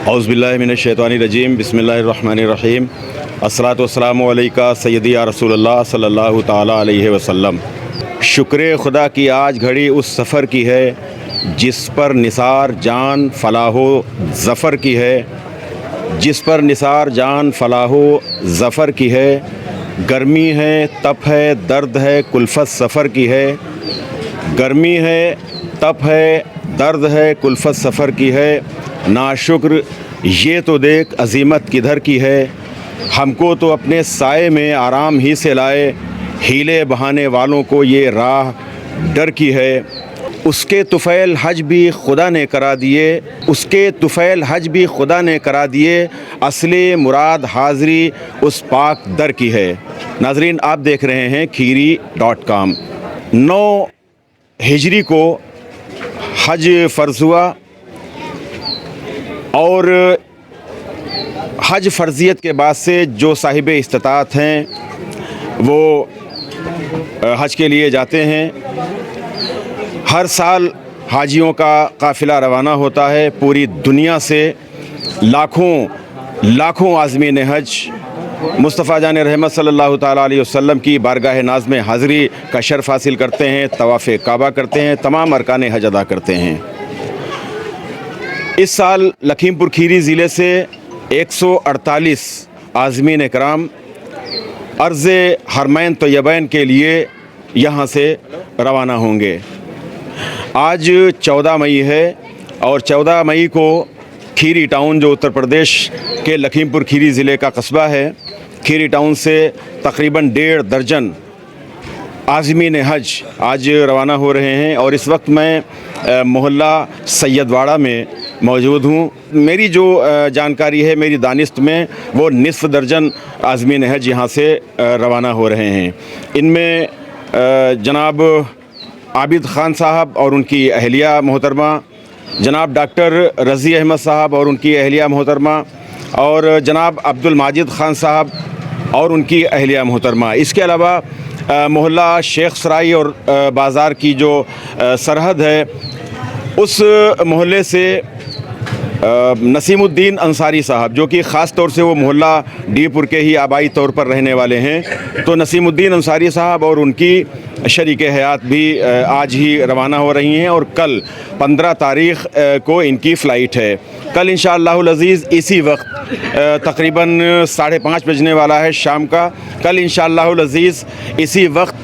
औज़ुबिल्लाहि मिनश्शैतानिर्रजीम बिस्मिल्लाहिर्रहमानिर्रहीम अस्सलातु वस्सलामु अलैका सय्यदी या रसूलल्लाह सल्लल्लाहु ताला अलैहि वसल्लम। शुक्र खुदा की आज घड़ी उस सफ़र की है जिस पर निसार जान फ़लाहो ज़फ़र की है, जिस पर निसार जान फ़लाहो ज़फ़र की है। गर्मी है, तप है, दर्द है, कुल्फ़त सफ़र की है। गर्मी है, तप है, दर्द है, कुल्फ़त सफ़र की है। नाशुक्र ये तो देख अज़ीमत किधर की है। हमको तो अपने साए में आराम ही से लाए, हीले बहाने वालों को ये राह डर की है। उसके तुफ़ैल हज भी खुदा ने करा दिए, उसके तुफ़ैल हज भी खुदा ने करा दिए। असले मुराद हाज़री उस पाक दर की है। नाज़रीन, आप देख रहे हैं खीरी.com। 9 हिजरी को हज फ़र्ज़ हुआ और हज फ़र्ज़ियत के बाद से जो साहिब इस्तिताअत हैं वो हज के लिए जाते हैं। हर साल हाजियों का काफ़िला रवाना होता है। पूरी दुनिया से लाखों आज़मीन हज मुस्तफ़ा जान रहमत सल्लल्लाहु ताला अलैहि वसल्लम की बारगाह नाज़ में हाज़िरी का शर्फ़ हासिल करते हैं, तवाफ़े काबा करते हैं, तमाम अरकान हज अदा करते हैं। इस साल लखीमपुर खीरी ज़िले से 148 आज़मीन कराम अर्ज़ हरमैन तैयबैन के लिए यहाँ से रवाना होंगे। आज 14 मई है और 14 मई को खीरी टाउन, जो उत्तर प्रदेश के लखीमपुर खीरी ज़िले का कस्बा है, खीरी टाउन से तकरीबन 1.5 दर्जन आज़मीन हज आज रवाना हो रहे हैं। और इस वक्त मैं मोहल्ला सैयदवाड़ा में मौजूद हूँ। मेरी जो जानकारी है, मेरी दानिस्त में, वो निस्फ़ दर्जन आज़मीन हज यहाँ से रवाना हो रहे हैं। इनमें जनाब आबिद ख़ान साहब और उनकी अहलिया मोहतरमा, जनाब डॉक्टर रज़ी अहमद साहब और उनकी अहलिया मोहतरमा, और जनाब अब्दुल माजिद ख़ान साहब और उनकी अहलिया मोहतरमा। इसके अलावा मोहल्ला शेख सराई और बाज़ार की जो सरहद है, उस मोहल्ले से नसीमुद्दीन अंसारी साहब, जो कि ख़ास तौर से वो मोहल्ला डीपुर के ही आबाई तौर पर रहने वाले हैं, तो नसीमुद्दीन अंसारी साहब और उनकी शरीक हयात भी आज ही रवाना हो रही हैं और कल 15 तारीख़ को इनकी फ़्लाइट है। कल इंशाअल्लाहुल अज़ीज़ इसी वक्त तकरीबन 5:30 बजने वाला है शाम का। कल इंशाअल्लाहुल अज़ीज़ इसी वक्त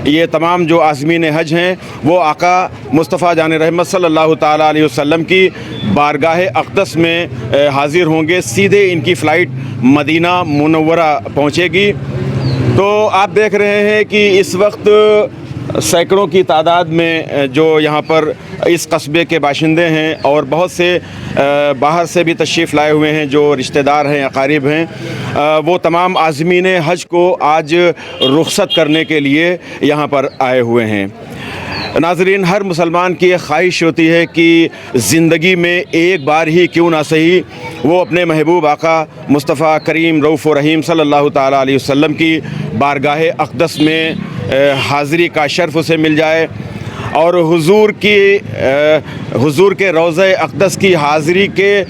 ये तमाम जो आज़मीन हज हैं वो आका मुस्तफ़ा जान रहमत सल्लल्लाहु ताला अलैहि वसल्लम की बारगाह अक़दस में हाज़िर होंगे। सीधे इनकी फ़्लाइट मदीना मुनव्वरा पहुँचेगी। तो आप देख रहे हैं कि इस वक्त सैकड़ों की तादाद में जो यहाँ पर इस कस्बे के बाशिंदे हैं और बहुत से बाहर से भी तशरीफ़ लाए हुए हैं, जो रिश्तेदार हैं, अकारीब हैं, वो तमाम आज़मीन हज को आज रुख़सत करने के लिए यहाँ पर आए हुए हैं। नाज़रीन, हर मुसलमान की एक ख्वाहिश होती है कि ज़िंदगी में एक बार ही क्यों ना सही वो अपने महबूब आका मुस्तफ़ा करीम रऊफ़ व रहीम सल्लल्लाहु ताला अलैहि वसल्लम की बारगाह अक़दस में हाज़िरी का शर्फ़ उसे मिल जाए और हुज़ूर के रोज़े अक़दस की हाज़िरी के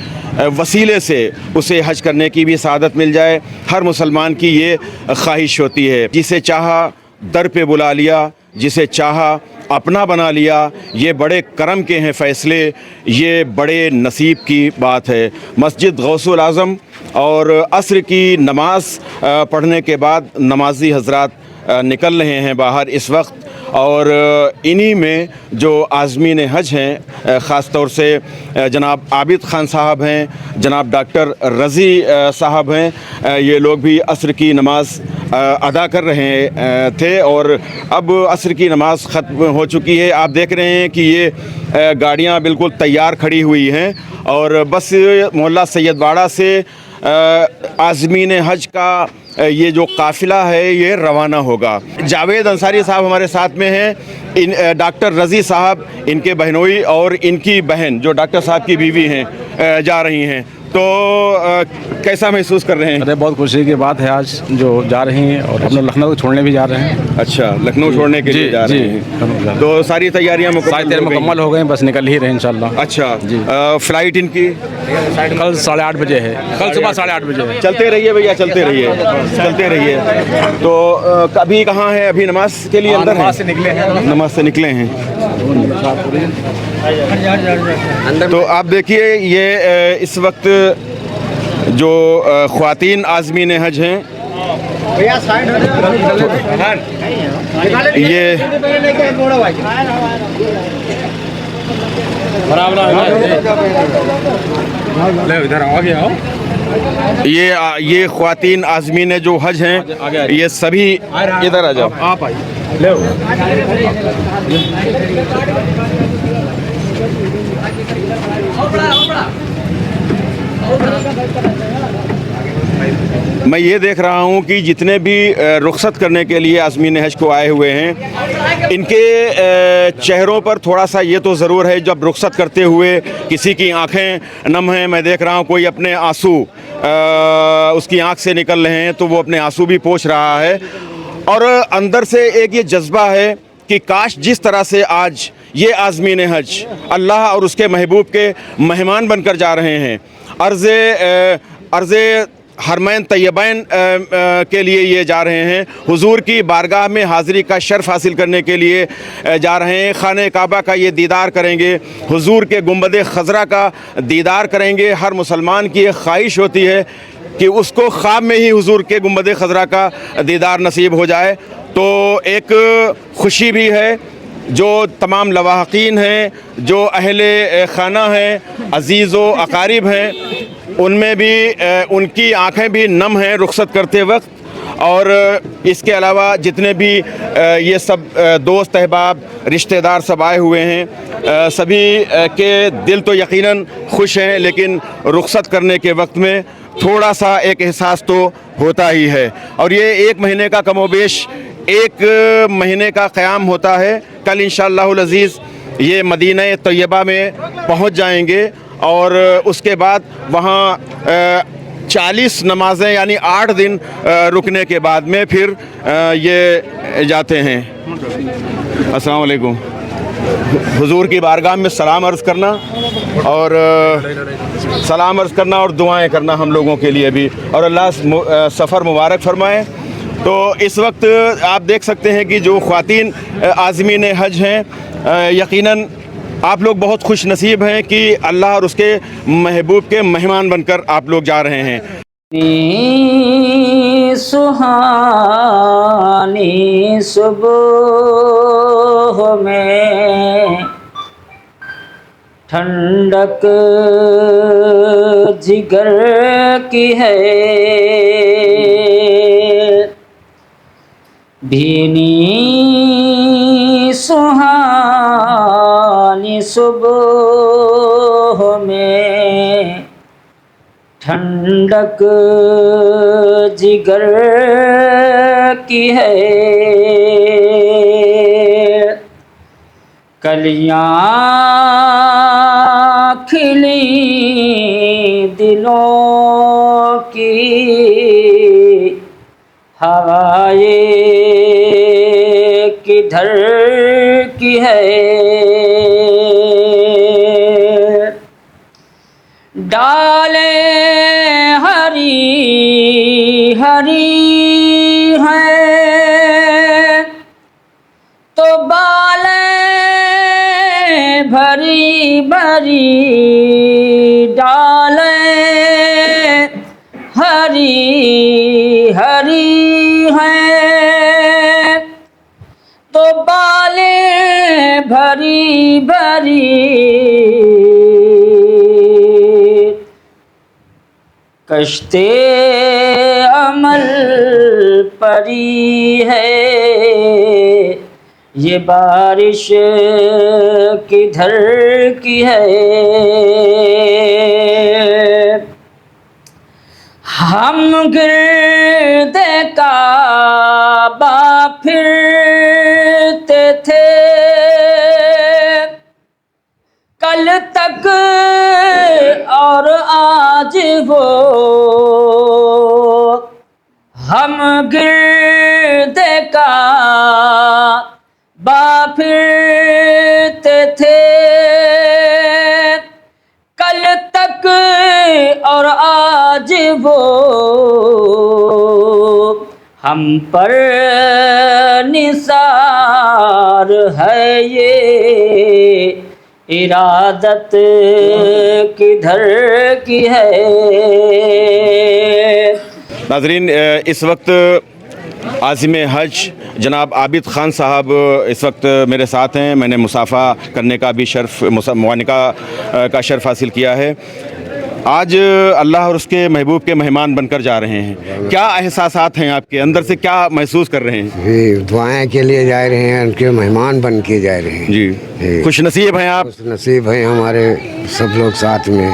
वसीले से उसे हज करने की भी सआदत मिल जाए। हर मुसलमान की ये ख्वाहिश होती है। जिसे चाहा दर पे बुला लिया, जिसे चाहा अपना बना लिया। ये बड़े करम के हैं फ़ैसले, ये बड़े नसीब की बात है। मस्जिद गौसुल आज़म और असर की नमाज़ पढ़ने के बाद नमाजी हज़रात निकल रहे हैं बाहर इस वक्त, और इन्हीं में जो आज़मीन हज हैं, ख़ास तौर से जनाब आबिद ख़ान साहब हैं, जनाब डॉक्टर रज़ी साहब हैं, ये लोग भी असर की नमाज़ अदा कर रहे थे और अब असर की नमाज़ ख़त्म हो चुकी है। आप देख रहे हैं कि ये गाड़ियाँ बिल्कुल तैयार खड़ी हुई हैं और बस मोहल्ला सैयदवाड़ा से आज़मीन हज का ये जो काफ़िला है ये रवाना होगा। जावेद अंसारी साहब हमारे साथ में हैं, डॉक्टर रज़ी साहब इनके बहनोई और इनकी बहन जो डॉक्टर साहब की बीवी हैं जा रही हैं। तो कैसा महसूस कर रहे हैं? अरे बहुत खुशी की बात है आज जो जा रही हैं और हम लोग लखनऊ छोड़ने भी जा रहे हैं। अच्छा, लखनऊ छोड़ने के लिए जा रहे हैं, तो सारी तैयारियां मुकम्मल हो गई, बस निकल ही रहे हैं इंशाल्लाह। अच्छा जी। फ्लाइट इनकी कल 8:30 बजे है, कल सुबह 8:30 बजे है। चलते रहिए भैया, चलते रहिए, चलते रहिए। तो अभी कहाँ है? अभी नमाज के लिए अंदर है? नमाज से निकले हैं। तो आप देखिए ये इस वक्त जो ख्वातीन आज़मीन हज हैं, ये ख्वातीन आज़मीन जो हज हैं, ये सभी इधर आ जाओ, आप मैं ये देख रहा हूँ कि जितने भी रुखसत करने के लिए आज़मीन हज को आए हुए हैं, इनके चेहरों पर थोड़ा सा ये तो ज़रूर है, जब रुखसत करते हुए किसी की आंखें नम हैं। मैं देख रहा हूँ कोई अपने आंसू उसकी आंख से निकल रहे हैं, तो वो अपने आंसू भी पोंछ रहा है। और अंदर से एक ये जज्बा है कि काश जिस तरह से आज ये आज़मीन हज अल्लाह और उसके महबूब के मेहमान बनकर जा रहे हैं, अर्ज़े हरमैन तैयबैन के लिए ये जा रहे हैं, हुजूर की बारगाह में हाज़िरी का शर्फ़ हासिल करने के लिए जा रहे हैं। खाने काबा का ये दीदार करेंगे, हुजूर के गुंबद खज़रा का दीदार करेंगे। हर मुसलमान की एक ख्वाहिश होती है कि उसको ख्वाब में ही हुजूर के गुंबद खज़रा का दीदार नसीब हो जाए। तो एक खुशी भी है, जो तमाम लवाहकीन हैं, जो अहले खाना हैं, अज़ीज़ व अकारिब हैं, उनमें भी उनकी आंखें भी नम हैं रुखसत करते वक्त। और इसके अलावा जितने भी ये सब दोस्त अहबाब रिश्तेदार सब आए हुए हैं, सभी के दिल तो यकीनन खुश हैं, लेकिन रुखसत करने के वक्त में थोड़ा सा एक एहसास तो होता ही है। और ये 1 महीने का कमोबेश 1 महीने का क़याम होता है। कल इंशाअल्लाहुल अज़ीज़ ये मदीना तैयबा में पहुंच जाएंगे और उसके बाद वहाँ 40 नमाज़ें यानी 8 दिन रुकने के बाद में फिर ये जाते हैं। अस्सलाम वालेकुम। हुजूर की बारगाह में सलाम अर्ज़ करना और सलाम अर्ज़ करना और दुआएं करना हम लोगों के लिए भी, और अल्लाह सफ़र मुबारक फ़रमाए। तो इस वक्त आप देख सकते हैं कि जो ख्वातीन आज़मीन हज हैं, यकीनन आप लोग बहुत खुश नसीब हैं कि अल्लाह और उसके महबूब के मेहमान बनकर आप लोग जा रहे हैं। सुहानी सुबह में ठंडक जिगर की है, भीनी सुहानी सुबह में ठंडक जिगर की है, कलियां खिली दिलों की, हवाएं किधर की है, डाले हरी हरी है तो बाले भरी भरी, डाले हरी हरी है तो बाले भरी भरी, कश्ते अमल परी है, ये बारिश किधर की है, हम गिरदे काबा फिरते थे, कल तक और आज वो हम गिरदे काबा फिरते थे। कल तक और आज वो हम पर निसार है ये इरादत किधर की है। नाज़रीन, इस वक्त आज़िम हज जनाब आबिद ख़ान साहब इस वक्त मेरे साथ हैं। मैंने मुसाफ़ा करने का भी शर्फ़, मुआनिका का शर्फ़ हासिल किया है। आज अल्लाह और उसके महबूब के मेहमान बनकर जा रहे हैं। क्या एहसासात हैं आपके अंदर से, क्या महसूस कर रहे हैं? जी, दुआएं के लिए जा रहे हैं, उनके मेहमान बन के जा रहे हैं। जी, खुश नसीब हैं आप। खुश नसीब है हमारे सब लोग साथ में।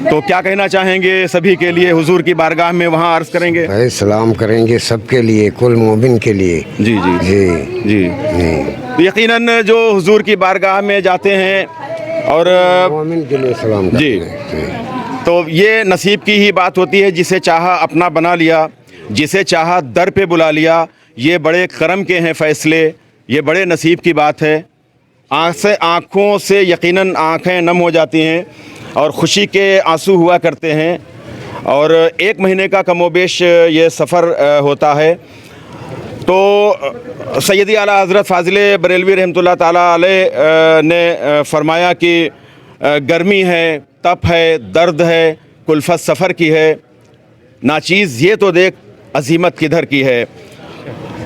तो क्या कहना चाहेंगे सभी के लिए? हुजूर की बारगाह में वहाँ अर्ज़ करेंगे, भाई सलाम करेंगे सबके लिए, कुल मोमिन के लिए। जी जी जी जी। तो यकीनन जो हुजूर की बारगाह में जाते हैं और मोमिन के लिए सलाम करते जी। हैं। तो ये नसीब की ही बात होती है। जिसे चाहा अपना बना लिया, जिसे चाहा दर पे बुला लिया। ये बड़े करम के हैं फ़ैसले, ये बड़े नसीब की बात है। आँखों से यकीनन आँखें नम हो जाती हैं और ख़ुशी के आंसू हुआ करते हैं। और 1 महीने का कमोबेश ये सफ़र होता है। तो सैयदी आला हज़रत फ़ाज़िल बरेलवी रहमतुल्लाह ताला अलैह ने फरमाया कि गर्मी है, तप है, दर्द है, कुल्फ़त सफ़र की है, नाचीज़ ये तो देख अज़ीमत किधर की है।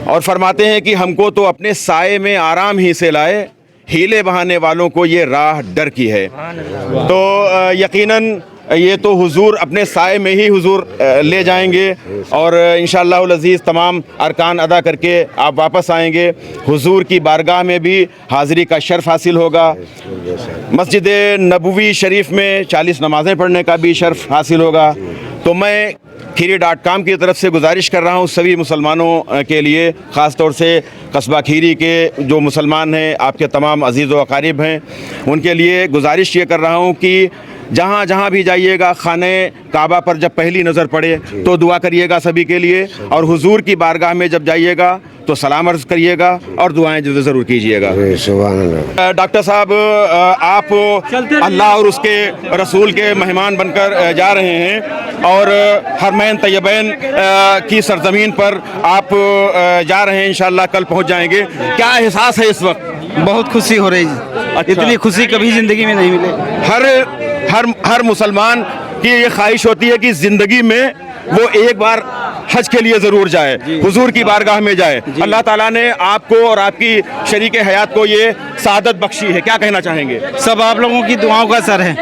और फरमाते हैं कि हमको तो अपने साए में आराम ही से लाए, हीले बहाने वालों को ये राह डर की है। तो यकीनन ये तो हुजूर अपने साए में ही हुजूर ले जाएंगे और इंशाअल्लाहुल अज़ीज़ तमाम अरकान अदा करके आप वापस आएंगे। हुजूर की बारगाह में भी हाज़िरी का शर्फ़ हासिल होगा। मस्जिद नबवी शरीफ में 40 नमाज़ें पढ़ने का भी शर्फ़ हासिल होगा। तो मैं खीरी.com की तरफ से गुजारिश कर रहा हूँ सभी मुसलमानों के लिए, ख़ास तौर से कस्बा खीरी के जो मुसलमान हैं, आपके तमाम अज़ीज़ व अक़ारिब हैं, उनके लिए गुजारिश ये कर रहा हूँ कि जहाँ जहाँ भी जाइएगा खाने काबा पर जब पहली नज़र पड़े तो दुआ करिएगा सभी के लिए। और हुजूर की बारगाह में जब जाइएगा तो सलाम अर्ज़ करिएगा और दुआएं ज़रूर कीजिएगा। डॉक्टर साहब, आप अल्लाह और उसके रसूल के मेहमान बनकर जा रहे हैं और हरमैन तैयबैन की सरज़मीन पर आप जा रहे हैं, इंशाअल्लाह कल पहुंच जाएंगे। क्या एहसास है इस वक्त? बहुत खुशी हो रही है। इतनी खुशी कभी ज़िंदगी में नहीं मिले। हर मुसलमान की ये ख्वाहिश होती है कि ज़िंदगी में वो एक बार हज के लिए ज़रूर जाए, हुजूर की बारगाह में जाए। अल्लाह ताला ने आपको और आपकी शरीक हयात को ये सादत बख्शी है। क्या कहना चाहेंगे? सब आप लोगों की दुआओं का असर है।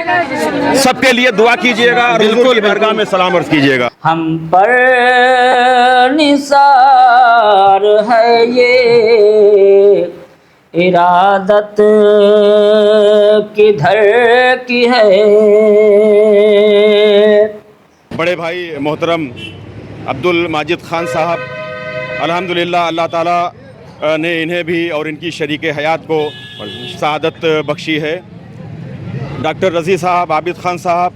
सबके लिए दुआ कीजिएगा और हुजूर की बारगाह में सलाम अर्ज़ कीजिएगा। हम पर निसार है ये इरादत किधर की है। बड़े भाई मोहतरम अब्दुल माजिद ख़ान साहब, अल्हम्दुलिल्लाह अल्लाह ताला ने इन्हें भी और इनकी शरीक हयात को सआदत बख्शी है। डॉक्टर रज़ी साहब, आबिद ख़ान साहब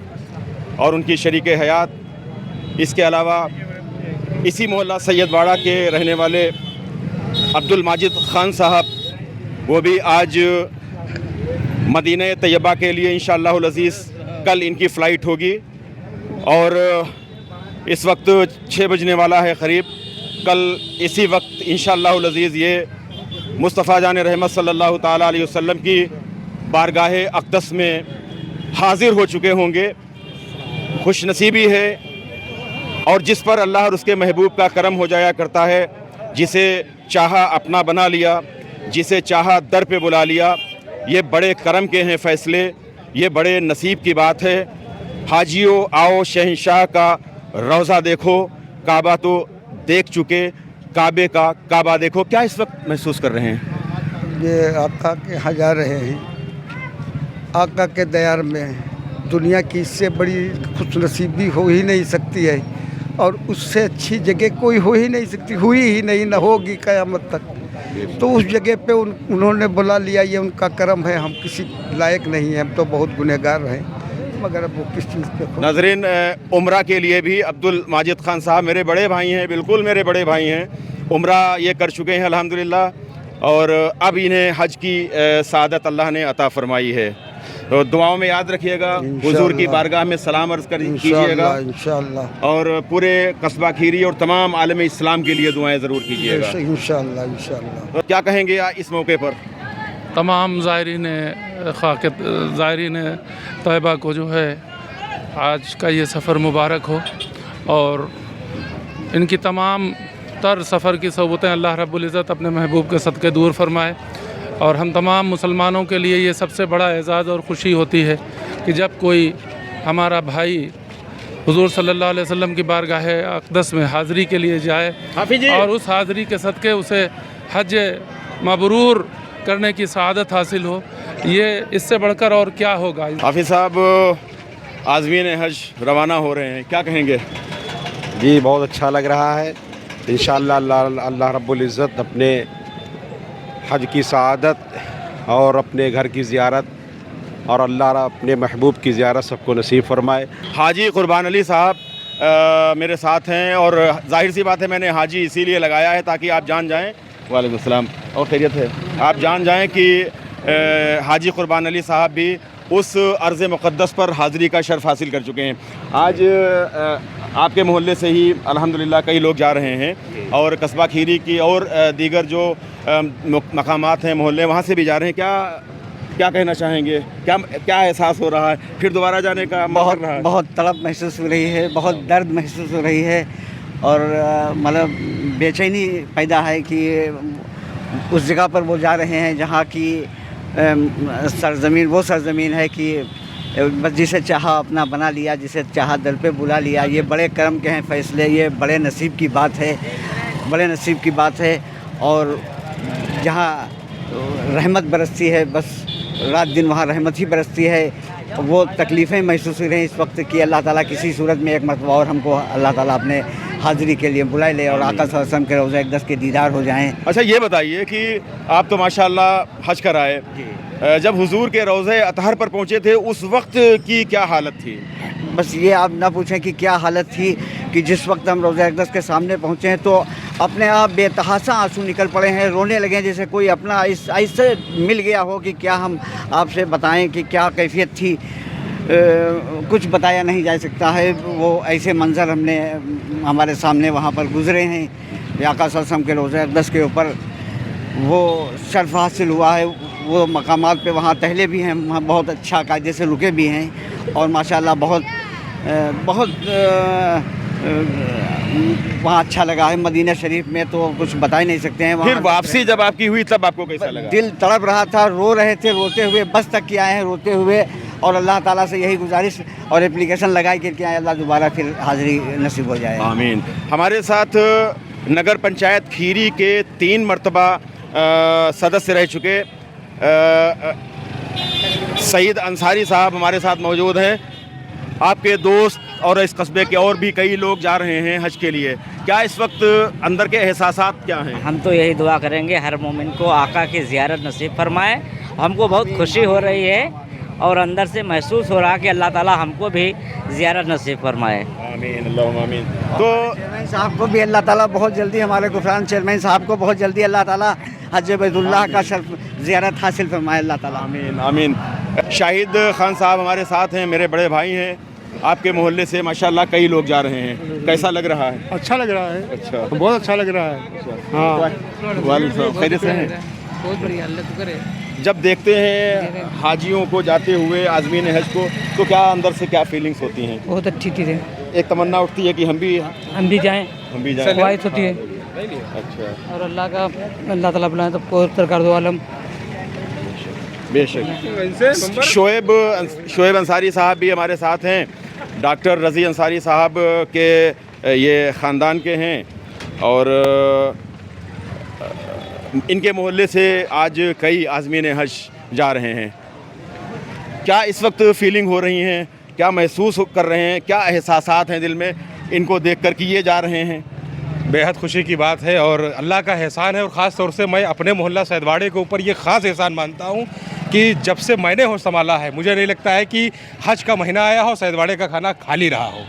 और उनकी शरीक हयात, इसके अलावा इसी मोहल्ला सैयदवाड़ा के रहने वाले अब्दुल माजिद ख़ान साहब, वो भी आज मदीना तैयबा के लिए इंशाअल्लाहुल अज़ीज़ कल इनकी फ़्लाइट होगी और इस वक्त 6 बजने वाला है क़रीब। कल इसी वक्त इंशाअल्लाहुल अज़ीज़ ये मुस्तफ़ा जान रहमत सल्लल्लाहु ताला अलैहि वसल्लम की बारगाह अक़दस में हाज़िर हो चुके होंगे। खुश नसीबी है और जिस पर अल्लाह और उसके महबूब का करम हो जाया करता है। जिसे चाहा अपना बना लिया, जिसे चाहा दर पे बुला लिया। ये बड़े करम के हैं फ़ैसले, ये बड़े नसीब की बात है। हाजियों आओ शहंशाह का रोज़ा देखो, काबा तो देख चुके, काबे का काबा देखो। क्या इस वक्त महसूस कर रहे हैं? ये आका के यहाँ जा रहे हैं, आका के दयार में। दुनिया की इससे बड़ी खुशनसीबी हो ही नहीं सकती है और उससे अच्छी जगह कोई हो ही नहीं सकती, हुई ही नहीं, न होगी क़यामत तक। तो उस जगह पे उन्होंने बुला लिया, ये उनका करम है। हम किसी लायक नहीं हैं, हम तो बहुत गुनहगार हैं, मगर अब वो किस चीज़ पे नाज़रीन, उम्रा के लिए भी अब्दुल माजिद खान साहब मेरे बड़े भाई हैं, बिल्कुल मेरे बड़े भाई हैं। उम्रा ये कर चुके हैं अल्हम्दुलिल्लाह, और अब इन्हें हज की सादत अल्लाह ने अता फरमाई है। तो दुआओं में याद रखिएगा, हुजूर की बारगाह में सलाम अर्ज़ कीजिएगा, इंशाअल्लाह, और पूरे कस्बा खीरी और तमाम आलम इस्लाम के लिए दुआएं ज़रूर कीजिएगा। इंशाअल्लाह, इंशाअल्लाह। तो क्या कहेंगे इस मौके पर? तमाम ज़ायरीन तैयबा को जो है आज का ये सफ़र मुबारक हो, और इनकी तमाम तर सफ़र की सहूलतें अल्लाह रब्बुल इज़्ज़त अपने महबूब के सदक़े दूर फरमाए। और हम तमाम मुसलमानों के लिए ये सबसे बड़ा एज़ाज़ और ख़ुशी होती है कि जब कोई हमारा भाई हुज़ूर सल्लल्लाहु अलैहि वसल्लम की बारगाह अक़दस में हाज़री के लिए जाए और उस हाज़री के सदक़े उसे हज मबरूर करने की सआदत हासिल हो। ये इससे बढ़कर और क्या होगा। हाफिज़ साहब, आज़मीन हज रवाना हो रहे हैं, क्या कहेंगे? जी, बहुत अच्छा लग रहा है। इंशाअल्लाह अल्लाह रब्बुल इज़्ज़त अपने हज की सआदत और अपने घर की ज़ियारत और अल्लाह अपने महबूब की ज़ियारत सबको नसीब फरमाए। हाजी कुर्बान अली साहब मेरे साथ हैं, और जाहिर सी बात है मैंने हाजी इसीलिए लगाया है ताकि आप जान जाएं, वालेकुम सलाम, और खैरियत है, आप जान जाएं कि हाजी कुर्बान अली साहब भी उस अर्ज़ मुक़द्दस पर हाज़री का शर्फ़ हासिल कर चुके हैं। आज आपके मोहल्ले से ही अल्हम्दुलिल्लाह कई लोग जा रहे हैं, और कस्बा खीरी की और दीगर जो मकामात हैं मोहल्ले, वहाँ से भी जा रहे हैं। क्या कहना चाहेंगे? क्या एहसास हो रहा है? फिर दोबारा जाने का बहुत बहुत तड़प महसूस हो रही है, बहुत दर्द महसूस हो रही है, और मतलब बेचैनी पैदा है कि उस जगह पर वो जा रहे हैं जहाँ की सरज़मीन वो सरज़मीन है कि बस जिसे चाहा अपना बना लिया, जिसे चाहा दर पे बुला लिया। ये बड़े करम के हैं फ़ैसले, ये बड़े नसीब की बात है, बड़े नसीब की बात है। और जहाँ रहमत बरसती है, बस रात दिन वहाँ रहमत ही बरसती है। वो तकलीफ़ें महसूस हो रही हैं इस वक्त कि अल्लाह ताला किसी सूरत में एक मरतबा और हमको अल्लाह ताला अपने हाज़री के लिए बुलाए ले और आका सल्लल्लाहु अलैहि वसल्लम के रोज़ा अक़दस के दीदार हो जाएं। अच्छा, ये बताइए कि आप तो माशाअल्लाह हज कर आए, जब हुजूर के रोज़े अतहर पर पहुँचे थे उस वक्त की क्या हालत थी? बस ये आप ना पूछें कि क्या हालत थी कि जिस वक्त हम रोज़ा अक़दस के सामने पहुँचे हैं तो अपने आप बेतहासा आंसू निकल पड़े हैं, रोने लगे जैसे कोई अपना ऐसे मिल गया हो कि क्या हम आपसे बताएं कि क्या कैफियत थी। कुछ बताया नहीं जा सकता है। वो ऐसे मंज़र हमने हमारे सामने वहाँ पर गुज़रे हैं। आका सल्लल्लाहु अलैहि वसल्लम के रोज़ा अक़दस के ऊपर वो शर्फ़ हासिल हुआ है। वो मकामात पे वहाँ टहले भी हैं, वहाँ बहुत अच्छा कायदे से रुके भी हैं, और माशाअल्लाह बहुत वहाँ अच्छा लगा है। मदीना शरीफ में तो कुछ बता ही नहीं सकते हैं। फिर वापसी जब आपकी हुई तब आपको कैसा लगा? दिल तड़प रहा था, रो रहे थे, रोते हुए बस तक के आए हैं, रोते हुए, और अल्लाह ताला से यही गुजारिश और एप्लीकेशन लगाई कि आए अल्लाह दोबारा फिर हाज़िरी नसीब हो जाए। आमीन। हमारे साथ नगर पंचायत खीरी के 3 मरतबा सदस्य रह चुके सईद अंसारी साहब हमारे साथ मौजूद हैं। आपके दोस्त और इस कस्बे के और भी कई लोग जा रहे हैं हज के लिए, क्या इस वक्त अंदर के एहसासात क्या हैं? हम तो यही दुआ करेंगे हर मोमिन को आका की ज़ियारत नसीब फरमाए। हमको बहुत खुशी हो रही है और अंदर से महसूस हो रहा कि अल्लाह ताला हमको भी ज़ियारत नसीब फरमाए। आमीन, अल्लाहुम्मा आमीन। तो चेयरमैन साहब को भी अल्लाह ताला बहुत जल्दी, हमारे गुफरान चेयरमैन साहब को बहुत जल्दी अल्लाह ताला हज बैतुल्लाह का शर्फ ज़ियारत हासिल फरमाए अल्लाह ताला। आमीन, आमीन। शाहिद खान साहब हमारे साथ हैं, मेरे बड़े भाई हैं। आपके मोहल्ले से माशाल्लाह कई लोग जा रहे हैं, कैसा लग रहा है? अच्छा लग रहा है। अच्छा, बहुत अच्छा लग रहा है। हाँ, वालेकुम, खैरियत से हैं? बहुत बढ़िया, अल्लाह तो करे। जब देखते हैं हाजियों को जाते हुए आज़मीन हज को, तो क्या अंदर से क्या फीलिंग्स होती हैं? बहुत अच्छी चीज़ है। एक तमन्ना उठती है कि हम भी जाएं, ख्वाहिश होती है। अच्छा, और अल्लाह ताला बुलाए तो सरकार दो आलम। बेशक। शोएब अंसारी साहब भी हमारे साथ हैं, डॉक्टर रज़ी अंसारी साहब के ये ख़ानदान के हैं, और इनके मोहल्ले से आज कई आज़मीन हज जा रहे हैं। क्या इस वक्त फीलिंग हो रही हैं? क्या महसूस कर रहे हैं? क्या एहसासात हैं दिल में इनको देखकर कि ये जा रहे हैं? बेहद खुशी की बात है और अल्लाह का एहसान है। और ख़ास तौर से मैं अपने मोहल्ला सैदवाड़े के ऊपर ये ख़ास एहसान मानता हूँ कि जब से मैंने हो संभाला है, मुझे नहीं लगता है कि हज का महीना आया हो सैदवाड़े का खाना खाली रहा हो।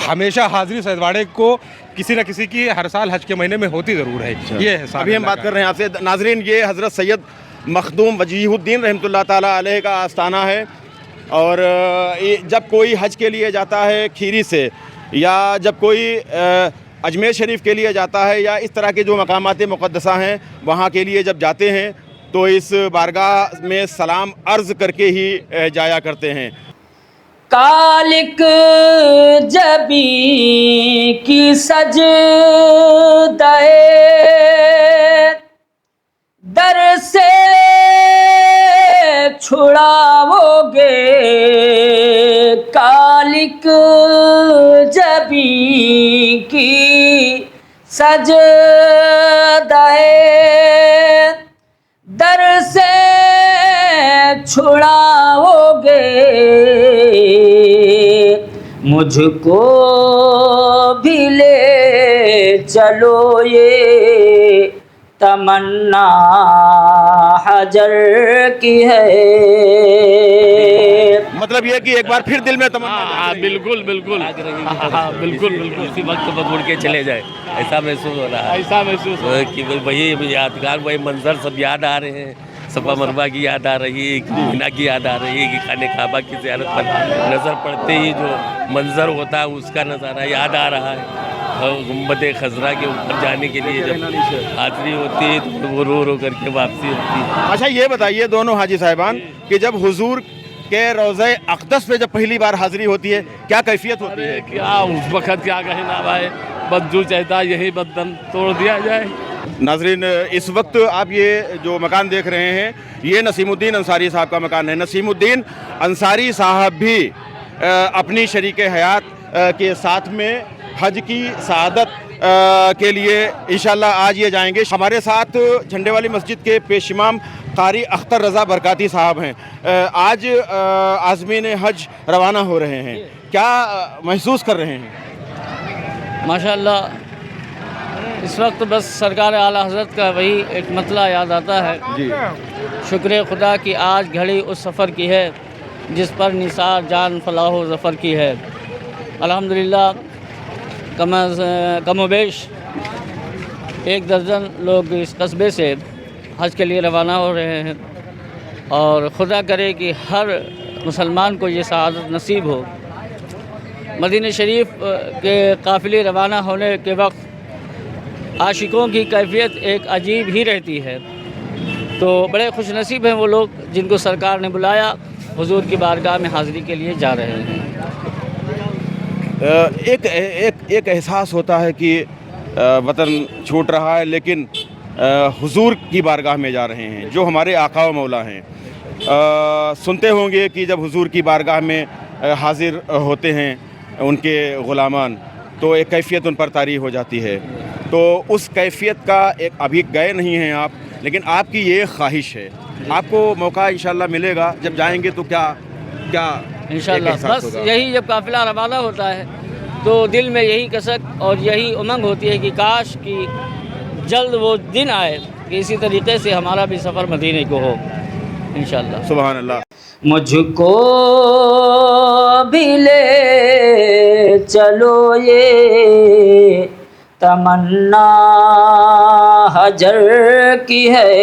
हमेशा हाज़िरी सैदवाड़े को किसी न किसी की हर साल हज के महीने में होती ज़रूर है। ये एहसान अभी हम बात कर रहे हैं आपसे नाजरीन, ये हज़रत सैयद मखदूम वजीहुद्दीन रहमतुल्लाह ताला अलैह का आस्थाना है। और जब कोई हज के लिए जाता है खीरी से, या जब कोई अजमेर शरीफ के लिए जाता है, या इस तरह के जो मकामात मुक़द्दसा हैं वहाँ के लिए जब जाते हैं तो इस बारगाह में सलाम अर्ज़ करके ही जाया करते हैं। कालिक जबी की सजदे दर से छुड़ाओगे, कालिक जबी की सजदे दर से छुड़ाओगे, मुझको भी ले चलो ये तमन्ना हजर की है। मतलब ये कि एक बार फिर दिल में तमन्ना। बिल्कुल बिल्कुल, बिल्कुल बिल्कुल इसी वक्त पर मुड़ के चले जाए, ऐसा महसूस हो रहा है। ऐसा महसूस हो कि वही यादगार, वही मंजर सब याद आ रहे हैं। सफ़ा मरवा की याद आ रही है, मीना की याद आ रही है कि खाने काबा की ज़ियारत पर नज़र पड़ते ही जो मंजर होता है उसका नज़ारा याद आ रहा है। गुंबद खजरा के ऊपर जाने के लिए जब हाज़िरी होती है तो वो रो रो करके वापसी होती है। अच्छा ये बताइए दोनों हाजी साहिबान कि जब हुजूर के रोज़े अक़दस पे जब पहली बार हाज़िरी होती है क्या कैफियत होती है? क्या उस वक़्त क्या कहे ना भाई, बस जो चाहता यही बदन तोड़ दिया जाए। नाजरीन, इस वक्त आप ये जो मकान देख रहे हैं ये नसीमुद्दीन अंसारी साहब का मकान है। नसीमुद्दीन अंसारी साहब भी अपनी शरीक हयात के साथ में हज की सआदत के लिए इंशाल्लाह आज ये जाएंगे। हमारे साथ झंडे वाली मस्जिद के पेश इमाम कारी अख्तर रज़ा बरकाती साहब हैं। आज आज़मीन हज रवाना हो रहे हैं, क्या महसूस कर रहे हैं? माशाअल्लाह, इस वक्त बस सरकार आला हज़रत का वही एक मतला याद आता है जी। शुक्र खुदा की आज घड़ी उस सफ़र की है जिस पर निसार जान फलाह ज़फ़र की है। अल्हम्दुलिल्लाह कमोबेश 1 दर्जन लोग इस कस्बे से हज के लिए रवाना हो रहे हैं और खुदा करे कि हर मुसलमान को ये सआदत नसीब हो। मदीना शरीफ के काफ़िले रवाना होने के वक्त आशिकों की कैफियत एक अजीब ही रहती है। तो बड़े खुश नसीब हैं वो लोग जिनको सरकार ने बुलाया, हुजूर की बारगाह में हाज़िरी के लिए जा रहे हैं। एक एहसास होता है कि वतन छूट रहा है, लेकिन हुजूर की बारगाह में जा रहे हैं जो हमारे आका व मौला हैं। सुनते होंगे कि जब हुजूर की बारगाह में हाजिर होते हैं उनके ग़ुलामान तो एक कैफियत उन पर तारी हो जाती है। तो उस कैफियत का एक, अभी गए नहीं हैं आप, लेकिन आपकी ये ख्वाहिश है, आपको मौका इंशाल्लाह मिलेगा जब जाएंगे तो क्या क्या इंशाल्लाह बस यही जब काफ़िला रवाना होता है तो दिल में यही कसक और यही उमंग होती है कि काश कि जल्द वो दिन आए कि इसी तरीके से हमारा भी सफ़र मदीने को हो इंशाल्लाह। सुभान अल्लाह। मुझको भी ले चलो ये तमन्ना हजर की है।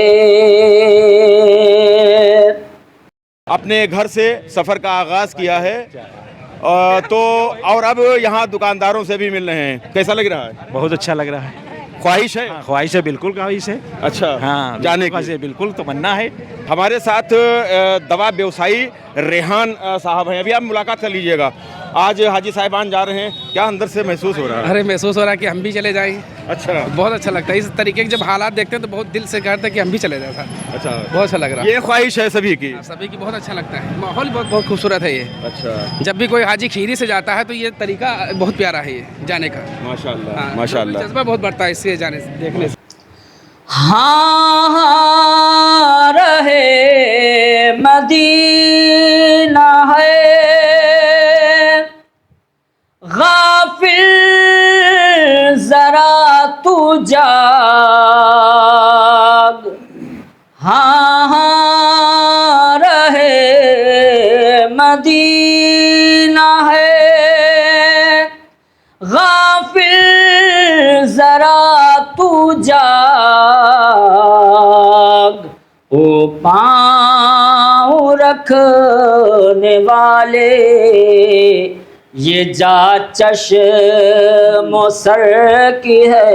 अपने घर से सफ़र का आगाज़ किया है तो और अब यहाँ दुकानदारों से भी मिल रहे हैं, कैसा लग रहा है? बहुत अच्छा लग रहा है। ख्वाहिश है? हाँ, ख्वाहिश है, बिल्कुल ख्वाहिश है। अच्छा, हाँ, जाने की बिल्कुल तमन्ना है। हमारे साथ दवा व्यवसायी रेहान साहब हैं, अभी आप मुलाकात कर लीजिएगा। आज हाजी साहिबान जा रहे हैं, क्या अंदर से महसूस हो रहा है? अरे महसूस हो रहा है कि हम भी चले जाएं। अच्छा, बहुत अच्छा लगता है इस तरीके के जब हालात देखते हैं तो बहुत दिल से कहते हैं कि हम भी चले जाए। अच्छा, बहुत अच्छा लग रहा है। ये ख्वाहिश है सभी की? सभी की बहुत अच्छा लगता है, माहौल बहुत खूबसूरत है ये। अच्छा, जब भी कोई हाजी खीरी से जाता है तो ये तरीका बहुत प्यारा है ये जाने का। माशाअल्लाह, माशाअल्लाह, जज्बा बहुत बढ़ता है इससे जाने से, देखने से। हाँ रहे मदीना है गाफिल जरा जाग, हाँ हाँ रहे मदीना है, गाफिल जरा तू जाग, ओ पाँव रखने वाले, ये जा चश्मो सर की है।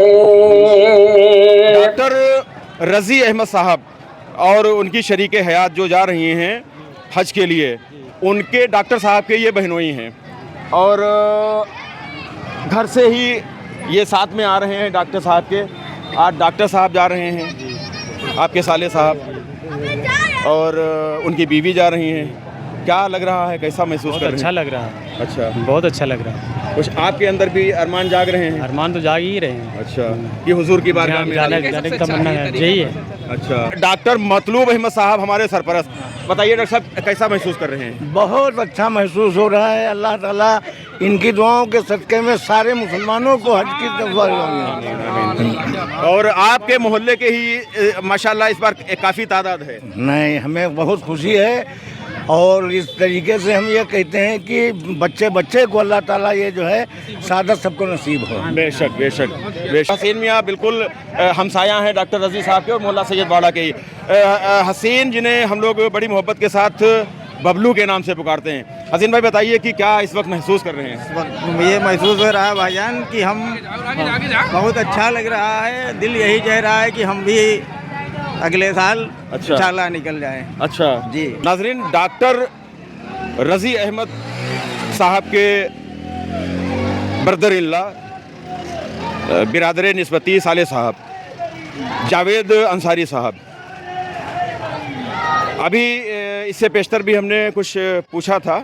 डॉक्टर रज़ी अहमद साहब और उनकी शरीके हयात जो जा रही हैं हज के लिए, उनके डॉक्टर साहब के ये बहनोई हैं और घर से ही ये साथ में आ रहे हैं डॉक्टर साहब के। आज डॉक्टर साहब जा रहे हैं, आपके साले साहब और उनकी बीवी जा रही हैं। क्या लग रहा है, कैसा महसूस कर रहे हैं? अच्छा लग रहा है। अच्छा, बहुत अच्छा लग रहा है। कुछ आपके अंदर भी अरमान जाग रहे हैं? अरमान तो जाग ही रहे हैं। अच्छा, कि हुजूर की बारगाह में जाने का तमन्ना है, यही है। अच्छा, डॉक्टर मतलूब अहमद साहब हमारे सरपरस्त, बताइए डॉक्टर साहब कैसा महसूस कर रहे हैं? बहुत अच्छा महसूस हो रहा है। अल्लाह ताला इनकी दुआओं के सदक़े में सारे मुसलमानों को हज की और आपके मोहल्ले के ही माशाल्लाह इस बार काफ़ी तादाद है। नहीं, हमें बहुत खुशी है और इस तरीके से हम ये कहते हैं कि बच्चे बच्चे को अल्लाह ताला ये जो है सादत सबको नसीब हो। बेशक बेशक बेशक। हसीन मियाँ बिल्कुल हमसाया हैं डॉक्टर रज़ी साहब के और मौला सैयद वाड़ा के ही। हसीन जिन्हें हम लोग बड़ी मोहब्बत के साथ बबलू के नाम से पुकारते हैं। हसीन भाई बताइए कि क्या इस वक्त महसूस कर रहे हैं? इस वक्त ये महसूस हो रहा है भाईजान कि हम बहुत अच्छा लग रहा है। दिल यही कह रहा है कि हम भी अगले साल इंशाल्लाह निकल जाएं। अच्छा जी नाजरीन, डॉक्टर रज़ी अहमद साहब के ब्रदर-इन-लॉ बिरादर निस्बती साले साहब जावेद अंसारी साहब, अभी इससे पेशतर भी हमने कुछ पूछा था।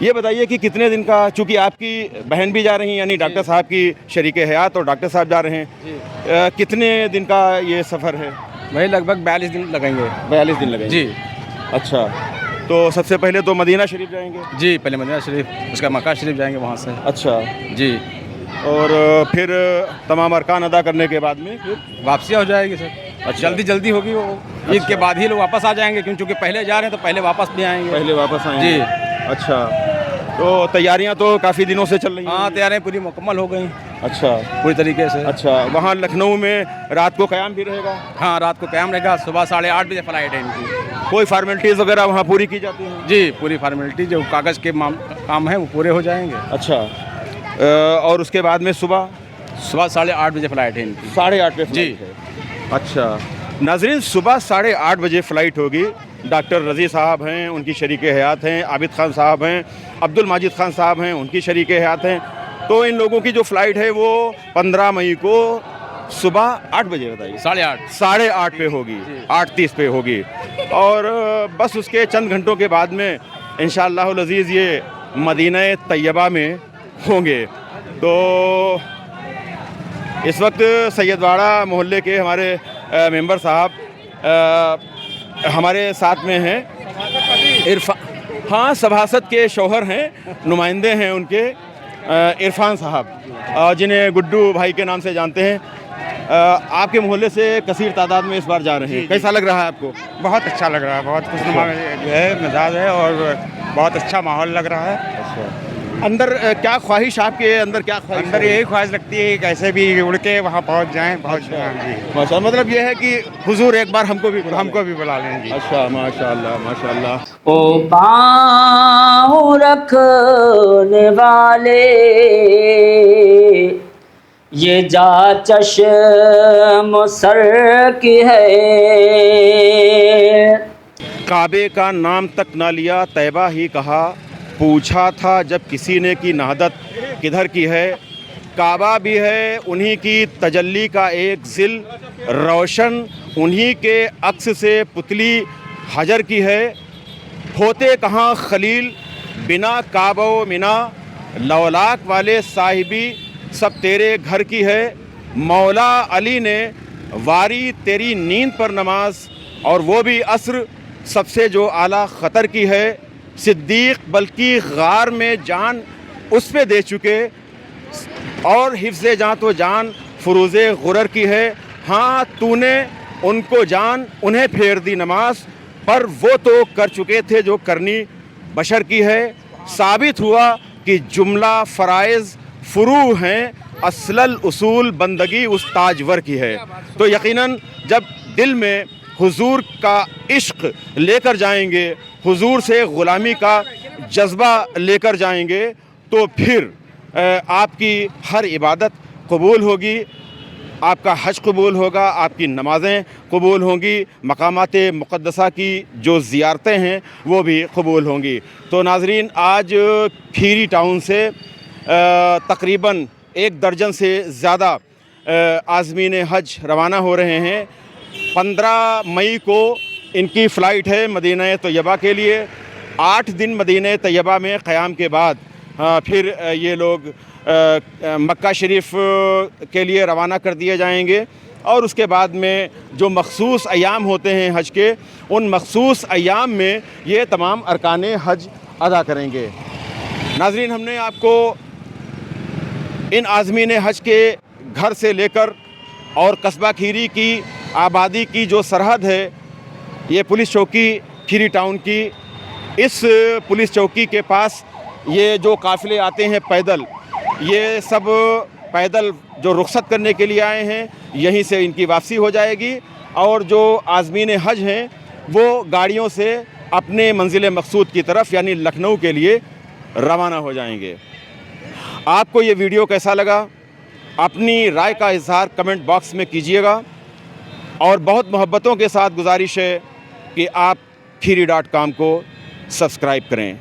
ये बताइए कि कितने दिन का, चूँकि आपकी बहन भी जा रही हैं यानी डॉक्टर साहब की शरीके हयात और डॉक्टर साहब जा रहे हैं, कितने दिन का ये सफ़र है? वही लगभग 42 दिन लगेंगे। 42 दिन लगेंगे जी। अच्छा, तो सबसे पहले तो मदीना शरीफ जाएंगे? जी, पहले मदीना शरीफ, उसका मक्का शरीफ जाएंगे वहाँ से। अच्छा जी, और फिर तमाम अरकान अदा करने के बाद में फिर वापसी हो जाएगी सर। अच्छा, जल्दी होगी वो। ईद के बाद ही लोग वापस आ जाएंगे, क्योंकि पहले जा रहे हैं तो पहले वापस भी आएंगे। पहले वापस आएंगे जी। अच्छा, तो तैयारियां तो काफ़ी दिनों से चल रही हैं? हाँ, तैयारियां पूरी मुकम्मल हो गई। अच्छा, पूरी तरीके से। अच्छा, वहाँ लखनऊ में रात को क़याम भी रहेगा? हाँ, रात को क़याम रहेगा। सुबह 8:30 बजे फ़्लाइट है इनकी। कोई फार्मेलिटीज़ वगैरह वहाँ पूरी की जाती हैं? जी, पूरी फार्मेलिटी जो कागज़ के काम है वो पूरे हो जाएंगे। अच्छा, और उसके बाद में सुबह 8:30 बजे फ़्लाइट है इनकी। 8:30 पे जी है। अच्छा नाजरीन, सुबह 8:30 बजे फ़्लाइट होगी। डॉक्टर रज़ी साहब हैं, उनकी शरीके हयात हैं, आबिद खान साहब हैं, अब्दुल माजिद खान साहब हैं, उनकी शरीके हयात हैं। तो इन लोगों की जो फ़्लाइट है वो 15 मई को सुबह 8 बजे, बताइए 8:30 पे होगी, 8:30 पे होगी। और बस उसके चंद घंटों के बाद में इंशाअल्लाहुल अज़ीज़ ये मदीना तैयबा में होंगे। तो इस वक्त सैयदवाड़ा मोहल्ले के हमारे मेंबर साहब हमारे साथ में हैं। हाँ, सभासद के शौहर हैं, नुमाइंदे हैं उनके, इरफान साहब, जिन्हें गुड्डू भाई के नाम से जानते हैं। आपके मोहल्ले से कसीर तादाद में इस बार जा रहे हैं, कैसा लग रहा है आपको? बहुत अच्छा लग रहा है, बहुत खुशनुमा जो है मिजाज है और बहुत अच्छा माहौल लग रहा है। अच्छा, अंदर क्या ख्वाहिश, आपके अंदर क्या ख्वाहिश? अंदर यही ख्वाहिश लगती है कैसे भी उड़ के वहाँ पहुँच जाएँ। माशा, मतलब ये है कि हुजूर एक बार हमको भी बुला लेंगे। अच्छा, माशाअल्लाह माशाअल्लाह। ओ पाँव रखने वाले, ये जा चश्म सर की है। काबे का नाम तक ना लिया, तैबा ही कहा, पूछा था जब किसी ने कि नहदत किधर की है। काबा भी है उन्हीं की तजल्ली का एक ज़िल, रोशन उन्हीं के अक्स से पुतली हजर की है। होते कहाँ खलील बिना काबा व मिना, लौलाक वाले साहिबी सब तेरे घर की है। मौला अली ने वारी तेरी नींद पर नमाज, और वो भी अस्र सबसे जो आला ख़तर की है। सिद्दीक़ बल्कि गार में जान उस पे दे चुके, और हिफ्ज़े जान तो जान फ़ुरूज़ गुरर की है। हाँ, तूने उनको जान उन्हें फेर दी नमाज, पर वो तो कर चुके थे जो करनी बशर की है। साबित हुआ कि जुमला फ़राइज़ फ़ुरू हैं, असलल उसूल बंदगी उस ताजवर की है। तो यकीनन जब दिल में हुजूर का इश्क लेकर जाएंगे, हुजूर से ग़ुलामी का जज्बा लेकर जाएंगे, तो फिर आपकी हर इबादत कबूल होगी, आपका हज कबूल होगा, आपकी नमाज़ें कबूल होंगी, मकामात मुक़द्दसा की जो ज़ियारतें हैं वो भी कबूल होंगी। तो नाज़रीन, आज खीरी टाउन से तकरीबन 1 दर्जन से ज़्यादा आज़मीन हज रवाना हो रहे हैं। 15 मई को इनकी फ़्लाइट है मदीना तैयबा के लिए। 8 दिन मदीना तैयबा में क़याम के बाद फिर ये लोग मक्का शरीफ के लिए रवाना कर दिए जाएंगे और उसके बाद में जो मखसूस अयाम होते हैं हज के, उन मखसूस अयाम में ये तमाम अरकान हज अदा करेंगे। नाज़रीन, हमने आपको इन आज़मीन हज के घर से लेकर और कस्बा खीरी की आबादी की जो सरहद है, ये पुलिस चौकी खीरी टाउन की, इस पुलिस चौकी के पास ये जो काफ़िले आते हैं पैदल, ये सब पैदल जो रुखसत करने के लिए आए हैं, यहीं से इनकी वापसी हो जाएगी और जो आज़मीन हज हैं वो गाड़ियों से अपने मंजिल मकसूद की तरफ यानी लखनऊ के लिए रवाना हो जाएंगे। आपको ये वीडियो कैसा लगा? अपनी राय का इज़हार कमेंट बॉक्स में कीजिएगा और बहुत मोहब्बतों के साथ गुजारिश है कि आप खीरी.com को सब्सक्राइब करें।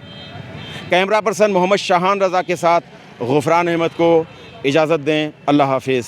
कैमरा पर्सन मोहम्मद शाहान रज़ा के साथ गुफरान अहमद को इजाज़त दें। अल्लाह हाफिज़।